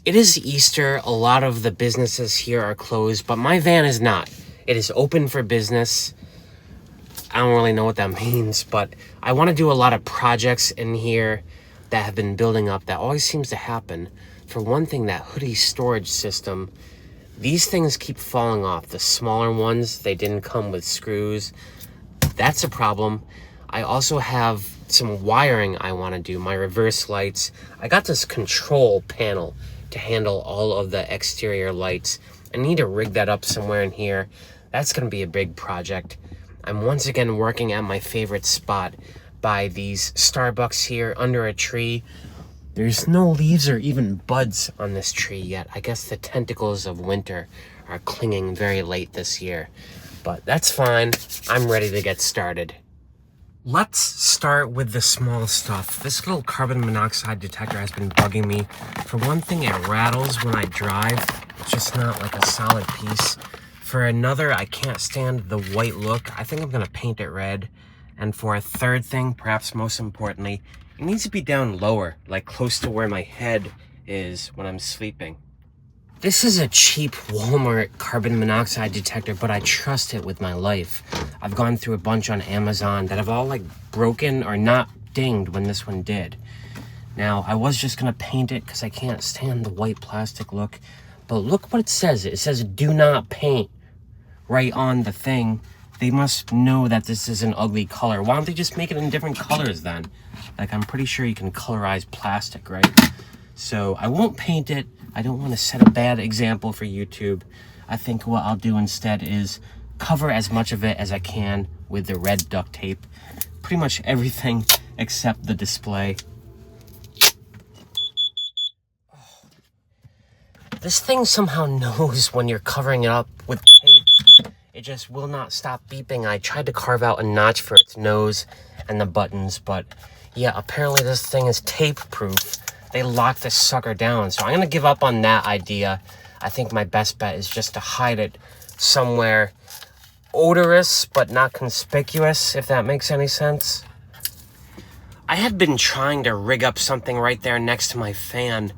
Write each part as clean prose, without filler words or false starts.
It is Easter. A lot of the businesses here are closed, but my van is not. It is open for business. I don't really know what that means, but I want to do a lot of projects in here that have been building up. That always seems to happen. For one thing, that hoodie storage system, these things keep falling off. The smaller ones, they didn't come with screws. That's a problem. I also have some wiring I want to do, my reverse lights. I got this control panel to handle all of the exterior lights. I need to rig that up somewhere in here. That's going to be a big project. I'm once again working at my favorite spot by these Starbucks here under a tree. There's no leaves or even buds on this tree yet. I guess the tentacles of winter are clinging very late this year. But that's fine. I'm ready to get started. Let's start with the small stuff. This little carbon monoxide detector has been bugging me. For one thing, it rattles when I drive. It's just not like a solid piece. For another, I can't stand the white look. I think I'm gonna paint it red. And for a third thing, perhaps most importantly, it needs to be down lower, like close to where my head is when I'm sleeping. This is a cheap Walmart carbon monoxide detector, but I trust it with my life. I've gone through a bunch on Amazon that have all like broken or not dinged when this one did. Now, I was just gonna paint it because I can't stand the white plastic look, but look what it says. It says do not paint right on the thing. They must know that this is an ugly color. Why don't they just make it in different colors then? Like, I'm pretty sure you can colorize plastic, right? So I won't paint it. I don't want to set a bad example for YouTube. I think what I'll do instead is cover as much of it as I can with the red duct tape. Pretty much everything except the display. This thing somehow knows when you're covering it up with tape. It just will not stop beeping. I tried to carve out a notch for its nose and the buttons, but yeah, apparently this thing is tape proof. They lock this sucker down, so I'm gonna give up on that idea. I think my best bet is just to hide it somewhere odorous but not conspicuous, if that makes any sense. I had been trying to rig up something right there next to my fan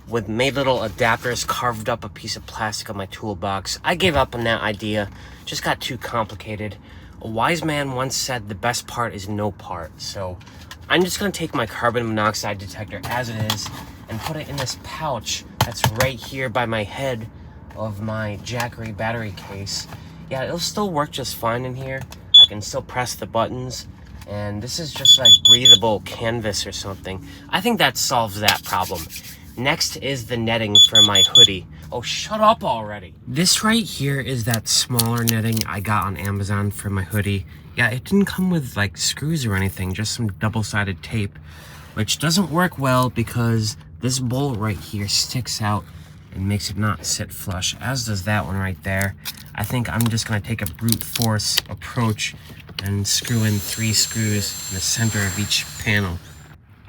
with made little adapters, carved up a piece of plastic on my toolbox. I gave up on that idea, just got too complicated. A wise man once said the best part is no part, so I'm just gonna take my carbon monoxide detector as it is and put it in this pouch that's right here by my head of my Jackery battery case. Yeah, it'll still work just fine in here. I can still press the buttons, and this is just like breathable canvas or something. I think that solves that problem. Next is the netting for my hoodie. Oh, shut up already. This right here is that smaller netting I got on Amazon for my hoodie. Yeah, it didn't come with like screws or anything, just some double-sided tape, which doesn't work well because this bolt right here sticks out and makes it not sit flush, as does that one right there. I think I'm just gonna take a brute force approach and screw in 3 screws in the center of each panel.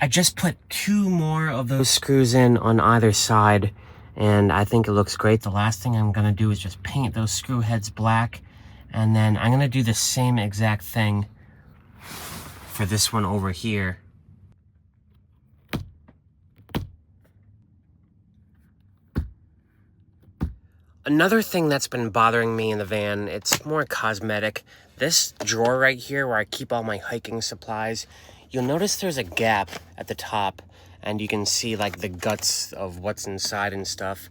I just put 2 more of those screws in on either side, and I think it looks great. The last thing I'm gonna do is just paint those screw heads black, and then I'm gonna do the same exact thing for this one over here. Another thing that's been bothering me in the van, it's more cosmetic. This drawer right here where I keep all my hiking supplies, you'll notice there's a gap at the top and you can see like the guts of what's inside and stuff.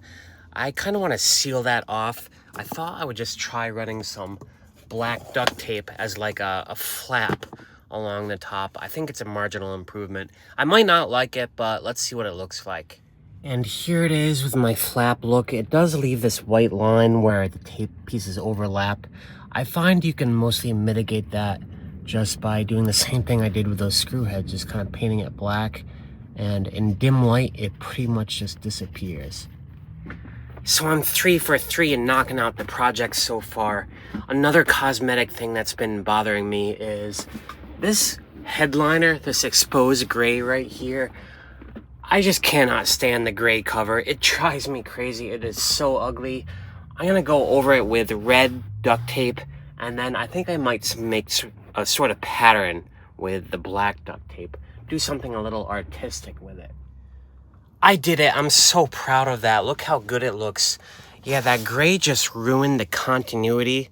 I kind of want to seal that off. I thought I would just try running some black duct tape as like a flap along the top. I think it's a marginal improvement. I might not like it, but let's see what it looks like. And here it is with my flap look. It does leave this white line where the tape pieces overlap. I find you can mostly mitigate that just by doing the same thing I did with those screw heads, just kind of painting it black, and in dim light it pretty much just disappears. So I'm 3 for 3 in knocking out the project so far. Another cosmetic thing that's been bothering me is this headliner, this exposed gray right here. I just cannot stand the gray cover. It drives me crazy. It is so ugly. I'm gonna go over it with red duct tape, and then I think I might make a sort of pattern with the black duct tape. Do something a little artistic with it. I did it. I'm so proud of that. Look how good it looks. Yeah, that gray just ruined the continuity,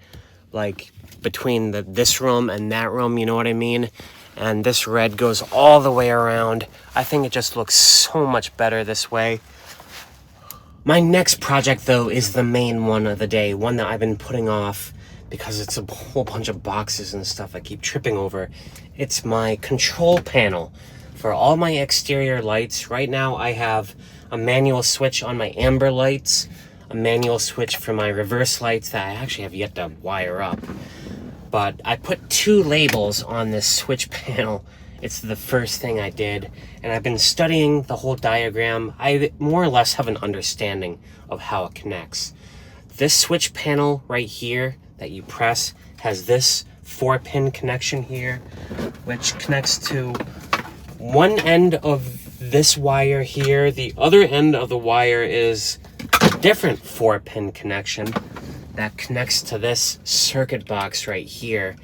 like between this room and that room, you know what I mean? And this red goes all the way around. I think it just looks so much better this way. My next project, though, is the main one of the day, one that I've been putting off because it's a whole bunch of boxes and stuff I keep tripping over. It's my control panel for all my exterior lights. Right now, I have a manual switch on my amber lights, a manual switch for my reverse lights that I actually have yet to wire up. But I put 2 labels on this switch panel. It's the first thing I did, and I've been studying the whole diagram. I more or less have an understanding of how it connects. This switch panel right here that you press has this 4-pin connection here, which connects to one end of this wire here. The other end of the wire is a different 4-pin connection that connects to this circuit box right here.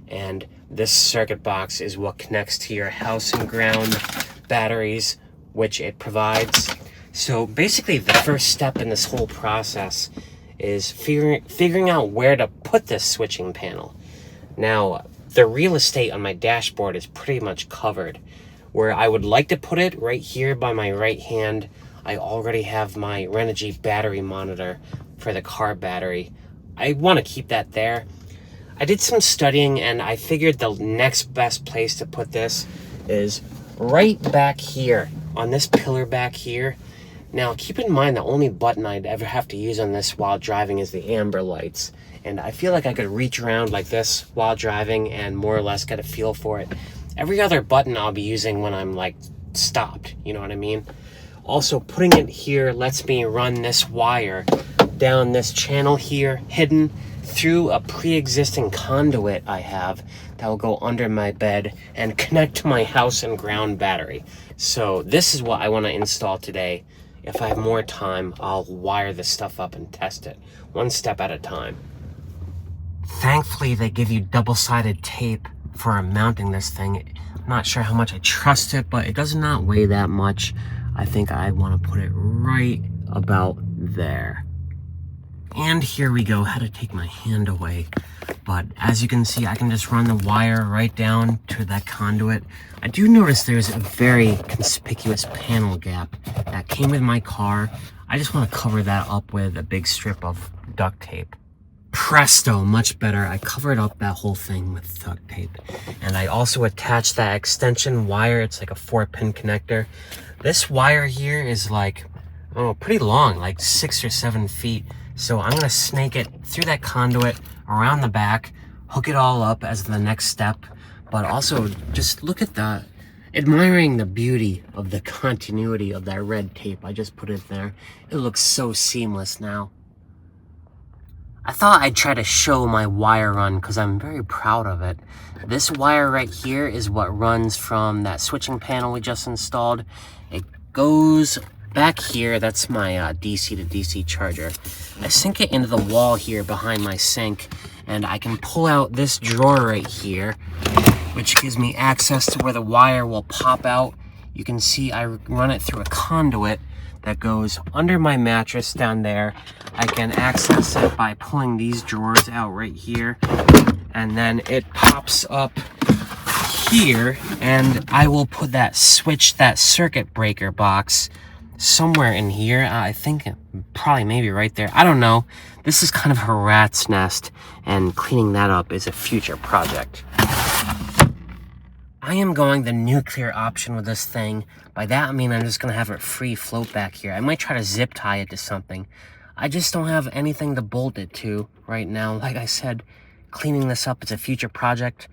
And this circuit box is what connects to your house and ground batteries, which it provides. So basically the first step in this whole process is figuring out where to put this switching panel. Now, the real estate on my dashboard is pretty much covered. Where I would like to put it, right here by my right hand, I already have my Renogy battery monitor for the car battery. I want to keep that there. I did some studying and I figured the next best place to put this is right back here on this pillar back here. Now keep in mind the only button I'd ever have to use on this while driving is the amber lights, and I feel like I could reach around like this while driving and more or less get a feel for it. Every other button I'll be using when I'm like stopped, you know what I mean? Also, putting it here lets me run this wire down this channel here, hidden through a pre-existing conduit I have that will go under my bed and connect to my house and ground battery. So this is what I want to install today. If I have more time, I'll wire this stuff up and test it, one step at a time. Thankfully, they give you double-sided tape for mounting this thing. I'm not sure how much I trust it, but it does not weigh that much. I think I want to put it right about there. And here we go. Had to take my hand away. But as you can see, I can just run the wire right down to that conduit. I do notice there's a very conspicuous panel gap that came with my car. I just want to cover that up with a big strip of duct tape. Presto, much better. I covered up that whole thing with duct tape. And I also attached that extension wire. It's like a 4-pin connector. This wire here is like, oh, pretty long, like 6 or 7 feet. So I'm gonna snake it through that conduit, around the back, hook it all up as the next step. But also just look at that, admiring the beauty of the continuity of that red tape. I just put it there. It looks so seamless now. I thought I'd try to show my wire run because I'm very proud of it. This wire right here is what runs from that switching panel we just installed. It goes back here. That's my DC to DC charger. I sink it into the wall here behind my sink, and I can pull out this drawer right here, which gives me access to where the wire will pop out. You can see I run it through a conduit that goes under my mattress down there. I can access it by pulling these drawers out right here, and then it pops up here, and I will put that switch, that circuit breaker box somewhere in here. I think probably maybe right there. I don't know. This is kind of a rat's nest, and cleaning that up is a future project. I am going the nuclear option with this thing. By that I mean I'm just gonna have it free float back here. I might try to zip tie it to something. I just don't have anything to bolt it to right now. Like I said, cleaning this up is a future project.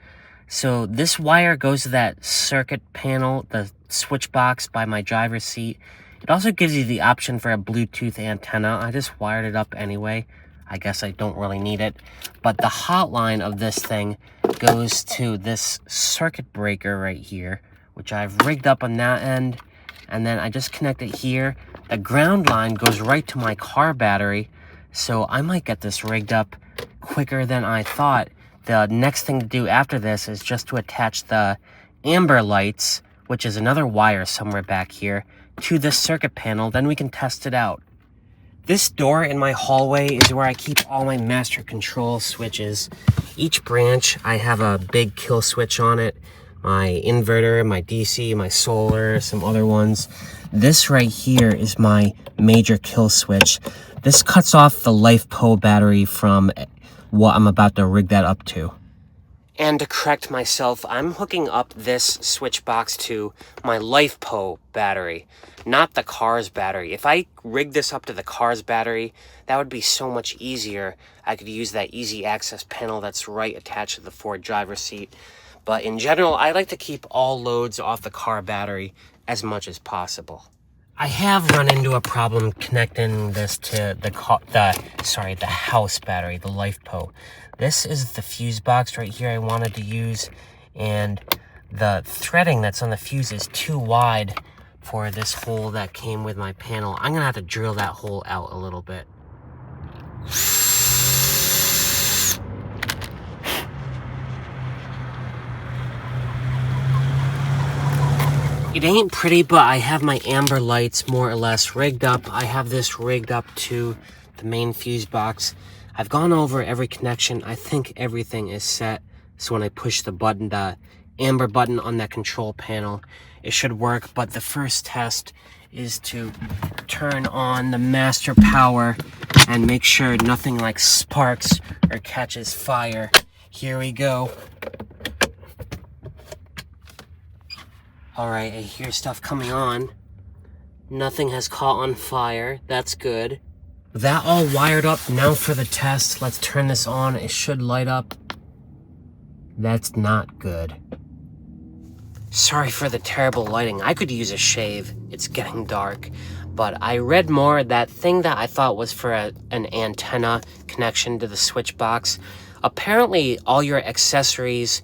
So this wire goes to that circuit panel, the switch box by my driver's seat. It also gives you the option for a Bluetooth antenna. I just wired it up anyway. I guess I don't really need it. But the hotline of this thing goes to this circuit breaker right here, which I've rigged up on that end. And then I just connect it here. The ground line goes right to my car battery. So I might get this rigged up quicker than I thought. The next thing to do after this is just to attach the amber lights, which is another wire somewhere back here, to this circuit panel, then we can test it out. This door in my hallway is where I keep all my master control switches. Each branch, I have a big kill switch on it. My inverter, my DC, my solar, some other ones. This right here is my major kill switch. This cuts off the LifePo battery from what I'm about to rig that up to. And to correct myself, I'm hooking up this switch box to my LifePo battery, not the car's battery. If I rig this up to the car's battery, that would be so much easier. I could use that easy access panel that's right attached to the Ford driver's seat. But in general, I like to keep all loads off the car battery as much as possible. I have run into a problem connecting this to the house battery, the LifePo. This is the fuse box right here I wanted to use, and the threading that's on the fuse is too wide for this hole that came with my panel. I'm gonna have to drill that hole out a little bit. It ain't pretty, but I have my amber lights more or less rigged up. I have this rigged up to the main fuse box. I've gone over every connection. I think everything is set. So when I push the button, the amber button on that control panel, it should work. But the first test is to turn on the master power and make sure nothing like sparks or catches fire. Here we go. Alright, I hear stuff coming on. Nothing has caught on fire. That's good. That all wired up. Now for the test. Let's turn this on. It should light up. That's not good. Sorry for the terrible lighting. I could use a shave. It's getting dark. But I read more. That thing that I thought was for an antenna connection to the switch box. Apparently, all your accessories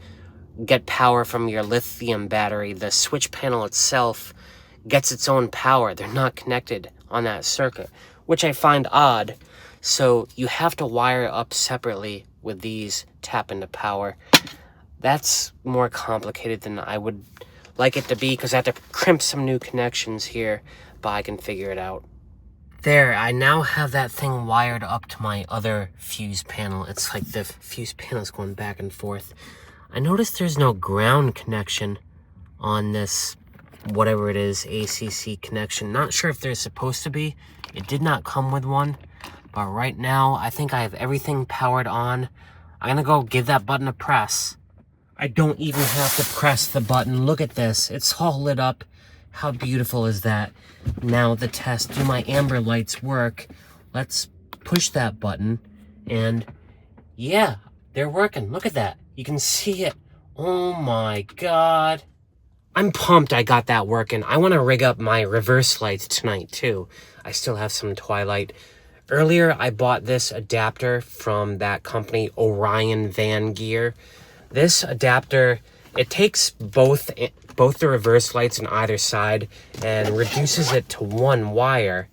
get power from your lithium battery. The switch panel itself gets its own power. They're not connected on that circuit, which I find odd. So you have to wire up separately with these tap into power. That's more complicated than I would like it to be because I have to crimp some new connections here, but I can figure it out. There, I now have that thing wired up to my other fuse panel. It's like the fuse panel's going back and forth. I noticed there's no ground connection on this, whatever it is, ACC connection. Not sure if there's supposed to be. It did not come with one. But right now, I think I have everything powered on. I'm gonna go give that button a press. I don't even have to press the button. Look at this. It's all lit up. How beautiful is that? Now the test. Do my amber lights work? Let's push that button. And yeah, they're working. Look at that. You can see it. Oh my God. I'm pumped I got that working. I want to rig up my reverse lights tonight too. I still have some twilight. Earlier, I bought this adapter from that company, Orion Van Gear. This adapter, it takes both the reverse lights on either side and reduces it to one wire.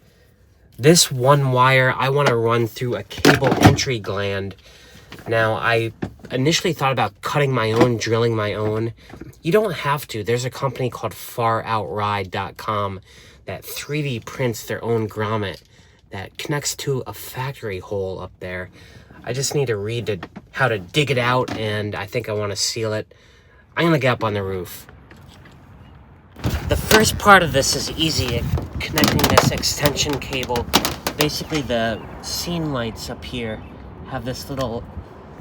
This one wire, I want to run through a cable entry gland. Now, I initially thought about cutting my own, drilling my own. You don't have to. There's a company called FarOutride.com that 3D prints their own grommet that connects to a factory hole up there. I just need to read how to dig it out, and I think I want to seal it. I'm going to get up on the roof. The first part of this is easy, connecting this extension cable. Basically, the scene lights up here have this little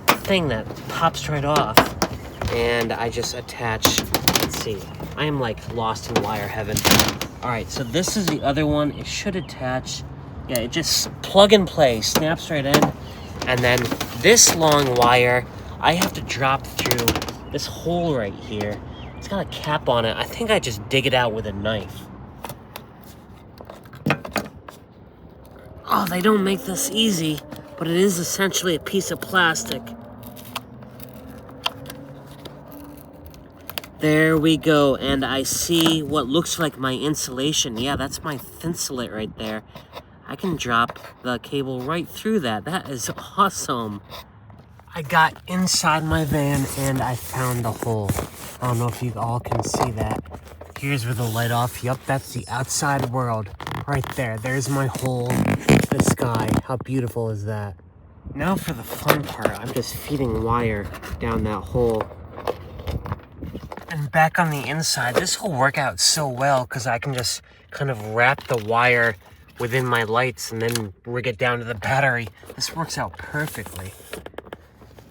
thing that pops right off, and I just attach. Let's see, I am like lost in wire heaven. All right, so this is the other one. It should attach. Yeah, it just plug and play, snaps right in. And then this long wire, I have to drop through this hole right here. It's got a cap on it. I think I just dig it out with a knife. Oh, they don't make this easy, but it is essentially a piece of plastic. There we go, and I see what looks like my insulation. Yeah, that's my thinsulate right there. I can drop the cable right through that. That is awesome. I got inside my van and I found the hole. I don't know if you all can see that. Here's where the light off. Yup, that's the outside world. Right there. There's my hole. The sky. How beautiful is that? Now for the fun part. I'm just feeding wire down that hole. And back on the inside, this will work out so well because I can just kind of wrap the wire within my lights and then rig it down to the battery. This works out perfectly.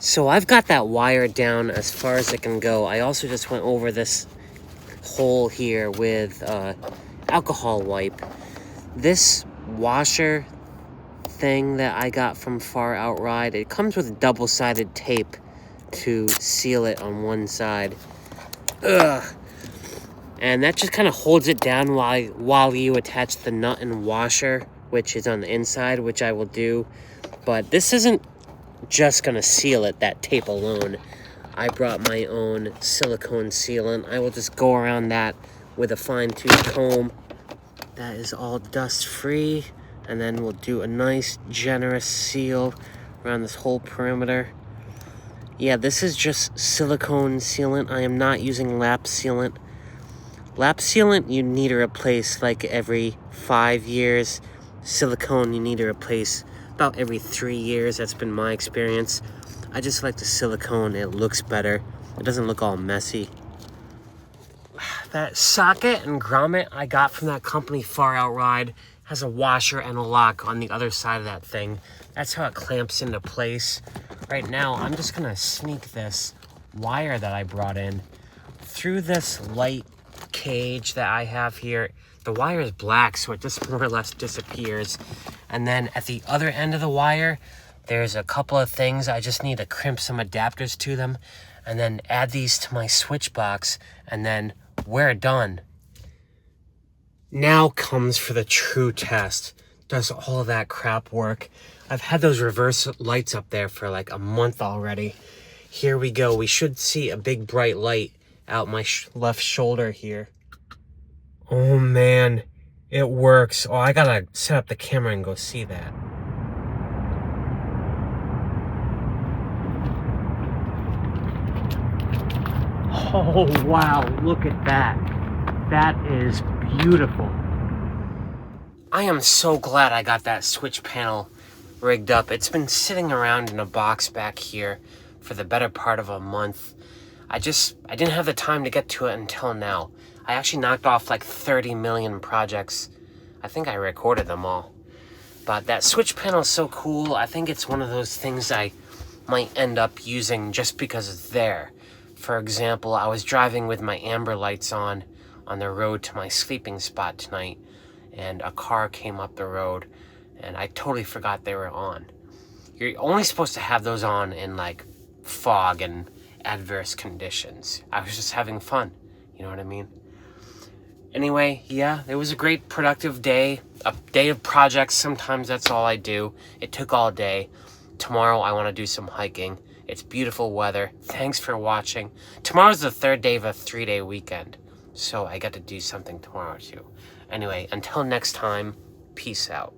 So I've got that wire down as far as it can go. I also just went over this hole here with alcohol wipe. This washer thing that I got from Far Outride, it comes with double-sided tape to seal it on one side. Ugh. And that just kind of holds it down while you attach the nut and washer, which is on the inside, which I will do. But this isn't just gonna seal it, that tape alone. I brought my own silicone sealant. I will just go around that with a fine-tooth comb. That is all dust-free. And then we'll do a nice, generous seal around this whole perimeter. Yeah, this is just silicone sealant. I am not using lap sealant. Lap sealant you need to replace like every 5 years. Silicone you need to replace about every 3 years. That's been my experience. I just like the silicone. It looks better. It doesn't look all messy. That socket and grommet I got from that company Far Outride has a washer and a lock on the other side of that thing. That's how it clamps into place. Right now, I'm just gonna sneak this wire that I brought in through this light cage that I have here. The wire is black, so it just more or less disappears. And then at the other end of the wire, there's a couple of things. I just need to crimp some adapters to them and then add these to my switch box, and then we're done. Now comes for the true test. Does all of that crap work? I've had those reverse lights up there for like a month already. Here we go. We should see a big bright light out my left shoulder here. Oh man, it works. Oh, I gotta set up the camera and go see that. Oh wow, look at that. That is beautiful. I am so glad I got that switch panel rigged up. It's been sitting around in a box back here for the better part of a month. I didn't have the time to get to it until now. I actually knocked off like 30 million projects. I think I recorded them all. But that switch panel is so cool. I think it's one of those things I might end up using just because it's there. For example, I was driving with my amber lights on the road to my sleeping spot tonight, and a car came up the road, and I totally forgot they were on. You're only supposed to have those on in like fog and adverse conditions. I was just having fun, you know what I mean? Anyway, yeah, it was a great productive day, a day of projects. Sometimes that's all I do. It took all day. Tomorrow I want to do some hiking. It's beautiful weather. Thanks for watching. Tomorrow's the third day of a 3-day weekend, so I got to do something tomorrow too. Anyway, until next time, peace out.